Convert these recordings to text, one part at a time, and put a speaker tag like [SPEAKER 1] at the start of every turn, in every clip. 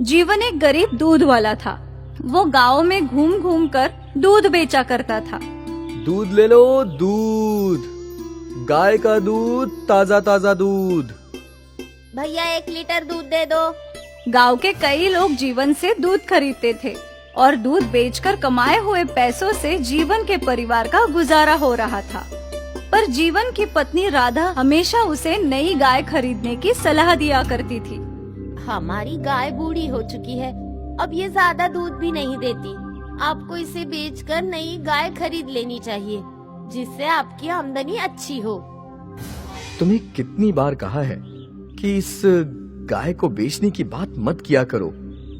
[SPEAKER 1] जीवन एक गरीब दूध वाला था। वो गांव में घूम घूम कर दूध बेचा करता था।
[SPEAKER 2] दूध ले लो, दूध, गाय का दूध, ताजा ताजा दूध।
[SPEAKER 3] भैया 1 लीटर दूध दे दो।
[SPEAKER 1] गांव के कई लोग जीवन से दूध खरीदते थे और दूध बेचकर कमाए हुए पैसों से जीवन के परिवार का गुजारा हो रहा था। पर जीवन की पत्नी राधा हमेशा उसे नई गाय खरीदने की सलाह दिया करती थी।
[SPEAKER 3] हमारी गाय बूढ़ी हो चुकी है, अब ये ज्यादा दूध भी नहीं देती। आपको इसे बेचकर नई गाय खरीद लेनी चाहिए, जिससे आपकी आमदनी अच्छी हो।
[SPEAKER 2] तुम्हें कितनी बार कहा है कि इस गाय को बेचने की बात मत किया करो।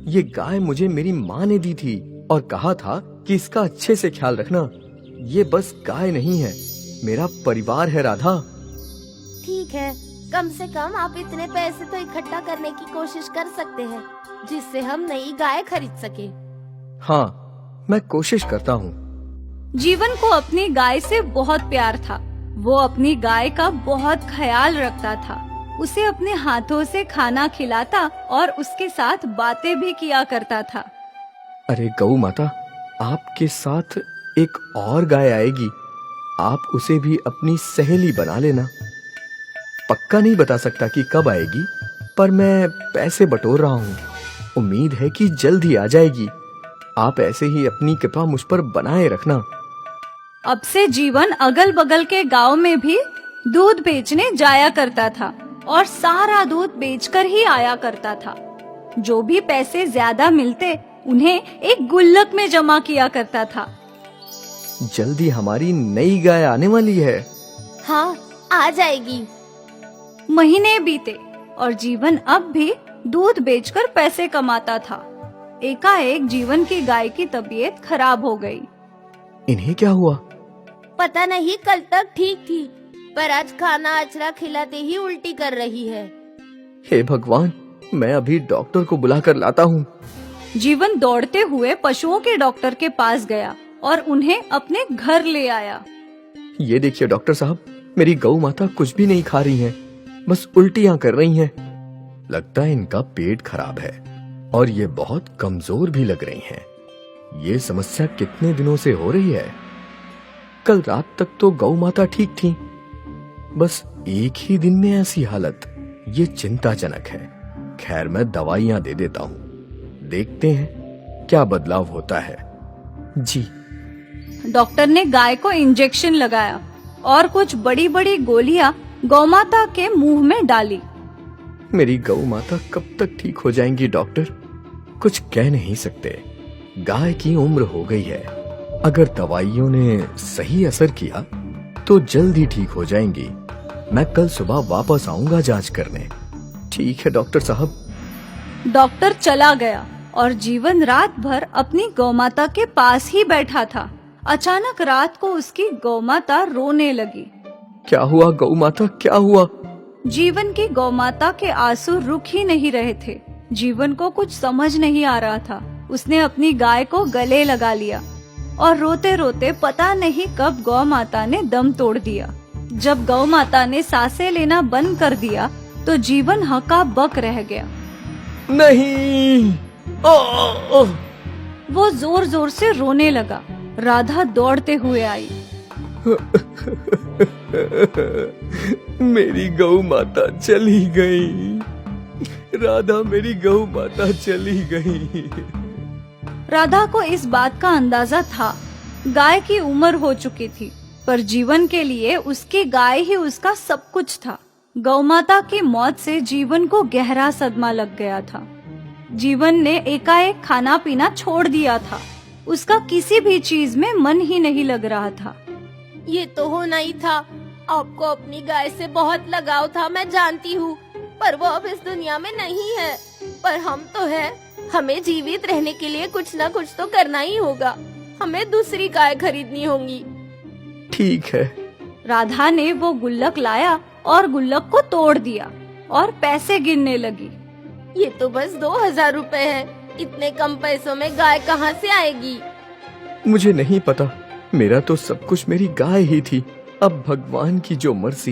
[SPEAKER 2] ये गाय मुझे मेरी माँ ने दी थी और कहा था कि इसका अच्छे से ख्याल रखना। ये बस गाय नहीं है, मेरा परिवार है राधा।
[SPEAKER 3] ठीक है, कम से कम आप इतने पैसे तो इकट्ठा करने की कोशिश कर सकते हैं, जिससे हम नई गाय खरीद सके।
[SPEAKER 2] हाँ, मैं कोशिश करता हूँ।
[SPEAKER 1] जीवन को अपनी गाय से बहुत प्यार था। वो अपनी गाय का बहुत ख्याल रखता था। उसे अपने हाथों से खाना खिलाता और उसके साथ बातें भी किया करता था।
[SPEAKER 2] अरे गौ माता, आपके साथ एक और गाय आएगी, आप उसे भी अपनी सहेली बना लेना। पक्का नहीं बता सकता कि कब आएगी, पर मैं पैसे बटोर रहा हूँ। उम्मीद है कि जल्द ही आ जाएगी। आप ऐसे ही अपनी कृपा मुझ पर बनाए रखना।
[SPEAKER 1] अब से जीवन अगल बगल के गांव में भी दूध बेचने जाया करता था और सारा दूध बेचकर ही आया करता था। जो भी पैसे ज्यादा मिलते उन्हें एक गुल्लक में जमा किया करता था।
[SPEAKER 2] जल्दी हमारी नई गाय आने वाली है।
[SPEAKER 3] हाँ, आ जाएगी।
[SPEAKER 1] महीने बीते और जीवन अब भी दूध बेचकर पैसे कमाता था। एकाएक जीवन की गाय की तबीयत खराब हो गई।
[SPEAKER 2] इन्हें क्या हुआ?
[SPEAKER 3] पता नहीं, कल तक ठीक थी, पर आज खाना अचरा खिलाते ही उल्टी कर रही है।
[SPEAKER 2] हे भगवान, मैं अभी डॉक्टर को बुलाकर लाता हूँ।
[SPEAKER 1] जीवन दौड़ते हुए पशुओं के डॉक्टर के पास गया और उन्हें अपने घर ले आया।
[SPEAKER 2] ये देखिए डॉक्टर साहब, मेरी गौ माता कुछ भी नहीं खा रही हैं, बस उल्टियां कर रही हैं। लगता है इनका पेट खराब है और ये बहुत कमजोर भी लग रही हैं। ये समस्या कितने दिनों से हो रही है? कल रात तक तो गौ माता ठीक थी, बस एक ही दिन में ऐसी हालत, ये चिंताजनक है। खैर, मैं दवाइयां दे देता हूँ, देखते हैं क्या बदलाव होता है। जी।
[SPEAKER 1] डॉक्टर ने गाय को इंजेक्शन लगाया और कुछ बड़ी बड़ी गोलियां गौमाता के मुंह में डाली।
[SPEAKER 2] मेरी गौ माता कब तक ठीक हो जाएंगी डॉक्टर? कुछ कह नहीं सकते। गाय की उम्र हो गई है, अगर दवाइयों ने सही असर किया तो जल्द ही ठीक हो जाएंगी। मैं कल सुबह वापस आऊंगा जांच करने। ठीक है डॉक्टर साहब।
[SPEAKER 1] डॉक्टर चला गया और जीवन रात भर अपनी गौमाता के पास ही बैठा था। अचानक रात को उसकी गौमाता रोने लगी।
[SPEAKER 2] क्या हुआ गौ माता, क्या हुआ?
[SPEAKER 1] जीवन की गौमाता के आंसू रुक ही नहीं रहे थे। जीवन को कुछ समझ नहीं आ रहा था। उसने अपनी गाय को गले लगा लिया और रोते रोते पता नहीं कब गौ माता ने दम तोड़ दिया। जब गौ माता ने सांसें लेना बंद कर दिया तो जीवन हक्का बक रह गया।
[SPEAKER 2] नहीं।
[SPEAKER 1] वो जोर जोर से रोने लगा। राधा दौड़ते हुए आई।
[SPEAKER 2] मेरी गौ माता चली गई। राधा, मेरी गौ माता चली गई।
[SPEAKER 1] राधा को इस बात का अंदाजा था। गाय की उम्र हो चुकी थी, पर जीवन के लिए उसकी गाय ही उसका सब कुछ था। गौमाता की मौत से जीवन को गहरा सदमा लग गया था। जीवन ने एकाएक खाना पीना छोड़ दिया था। उसका किसी भी चीज में मन ही नहीं लग रहा था।
[SPEAKER 3] ये तो होना ही था। आपको अपनी गाय से बहुत लगाव था, मैं जानती हूँ, पर वो अब इस दुनिया में नहीं है। पर हम तो है, हमें जीवित रहने के लिए कुछ न कुछ तो करना ही होगा। हमें दूसरी गाय खरीदनी होगी।
[SPEAKER 2] ठीक है।
[SPEAKER 1] राधा ने वो गुल्लक लाया और गुल्लक को तोड़ दिया और पैसे गिनने लगी।
[SPEAKER 3] ये तो बस 2000 रुपए है। इतने कम पैसों में गाय कहाँ से आएगी?
[SPEAKER 2] मुझे नहीं पता, मेरा तो सब कुछ मेरी गाय ही थी। अब भगवान की जो मर्जी।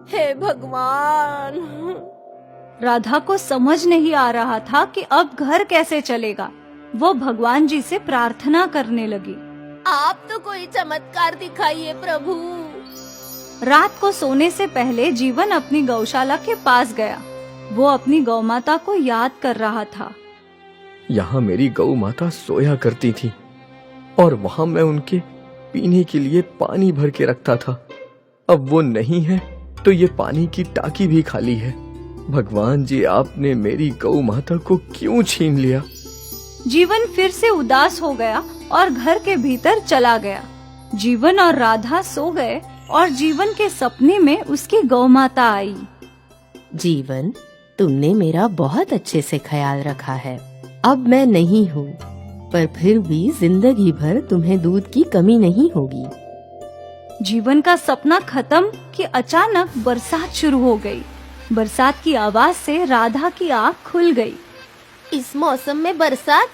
[SPEAKER 3] हे भगवान।
[SPEAKER 1] राधा को समझ नहीं आ रहा था कि अब घर कैसे चलेगा। वो भगवान जी से प्रार्थना करने लगी।
[SPEAKER 3] आप तो कोई चमत्कार दिखाइए प्रभु।
[SPEAKER 1] रात को सोने से पहले जीवन अपनी गौशाला के पास गया। वो अपनी गौ माता को याद कर रहा था।
[SPEAKER 2] यहाँ मेरी गौ माता सोया करती थी और वहाँ मैं उनके पीने के लिए पानी भर के रखता था। अब वो नहीं है तो ये पानी की टाकी भी खाली है। भगवान जी, आपने मेरी गौ माता को क्यों छीन लिया?
[SPEAKER 1] जीवन फिर से उदास हो गया और घर के भीतर चला गया। जीवन और राधा सो गए और जीवन के सपने में उसकी गौ माता आई।
[SPEAKER 4] जीवन, तुमने मेरा बहुत अच्छे से ख्याल रखा है। अब मैं नहीं हूँ, पर फिर भी जिंदगी भर तुम्हें दूध की कमी नहीं होगी।
[SPEAKER 1] जीवन का सपना खत्म कि अचानक बरसात शुरू हो गई। बरसात की आवाज से राधा की आँख खुल गई।
[SPEAKER 3] इस मौसम में बरसात?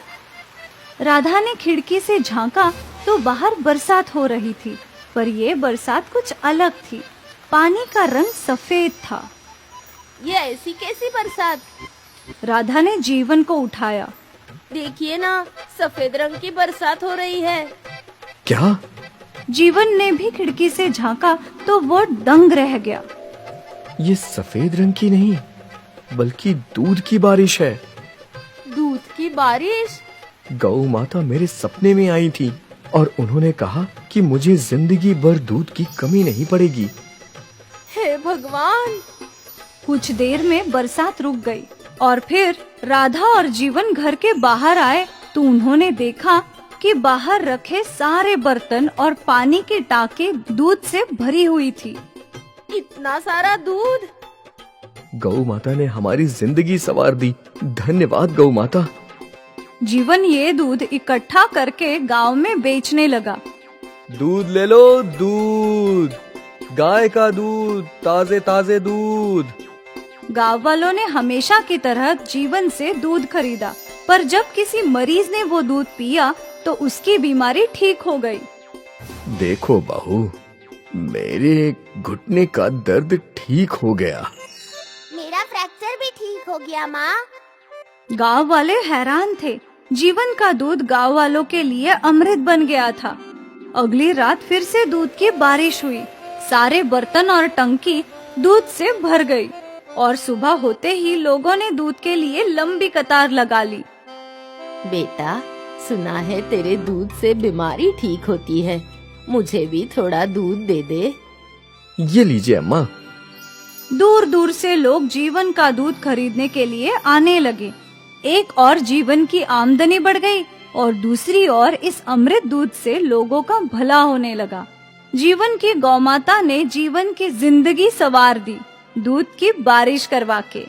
[SPEAKER 1] राधा ने खिड़की से झांका तो बाहर बरसात हो रही थी, पर ये बरसात कुछ अलग थी। पानी का रंग सफेद था।
[SPEAKER 3] ये ऐसी कैसी बरसात?
[SPEAKER 1] राधा ने जीवन को उठाया।
[SPEAKER 3] देखिए ना, सफेद रंग की बरसात हो रही है।
[SPEAKER 2] क्या?
[SPEAKER 1] जीवन ने भी खिड़की से झांका तो वो दंग रह गया।
[SPEAKER 2] ये सफेद रंग की नहीं, बल्कि दूध की बारिश है।
[SPEAKER 3] दूध की बारिश?
[SPEAKER 2] गौ माता मेरे सपने में आई थी और उन्होंने कहा कि मुझे जिंदगी भर दूध की कमी नहीं पड़ेगी।
[SPEAKER 3] हे भगवान!
[SPEAKER 1] कुछ देर में बरसात रुक गई और फिर राधा और जीवन घर के बाहर आए तो उन्होंने देखा कि बाहर रखे सारे बर्तन और पानी की टाके दूध से भरी हुई थी।
[SPEAKER 3] इतना सारा दूध!
[SPEAKER 2] गौ माता ने हमारी जिंदगी संवार दी। धन्यवाद गौ माता।
[SPEAKER 1] जीवन ये दूध इकट्ठा करके गांव में बेचने लगा।
[SPEAKER 2] दूध ले लो, दूध, गाय का दूध, ताजे ताजे दूध।
[SPEAKER 1] गांव वालों ने हमेशा की तरह जीवन से दूध खरीदा, पर जब किसी मरीज ने वो दूध पिया तो उसकी बीमारी ठीक हो गई।
[SPEAKER 2] देखो बहू, मेरे घुटने का दर्द ठीक हो गया।
[SPEAKER 3] मेरा फ्रैक्चर भी ठीक हो गया माँ।
[SPEAKER 1] गांव वाले हैरान थे। जीवन का दूध गांव वालों के लिए अमृत बन गया था। अगली रात फिर से दूध की बारिश हुई। सारे बर्तन और टंकी दूध से भर गई और सुबह होते ही लोगों ने दूध के लिए लंबी कतार लगा ली।
[SPEAKER 4] बेटा, सुना है तेरे दूध से बीमारी ठीक होती है। मुझे भी थोड़ा दूध दे दे।
[SPEAKER 2] ये लीजिए अम्मा।
[SPEAKER 1] दूर दूर से लोग जीवन का दूध खरीदने के लिए आने लगे। एक और जीवन की आमदनी बढ़ गई और दूसरी ओर इस अमृत दूध से लोगों का भला होने लगा। जीवन की गौमाता ने जीवन की जिंदगी संवार दी, दूध की बारिश करवा के।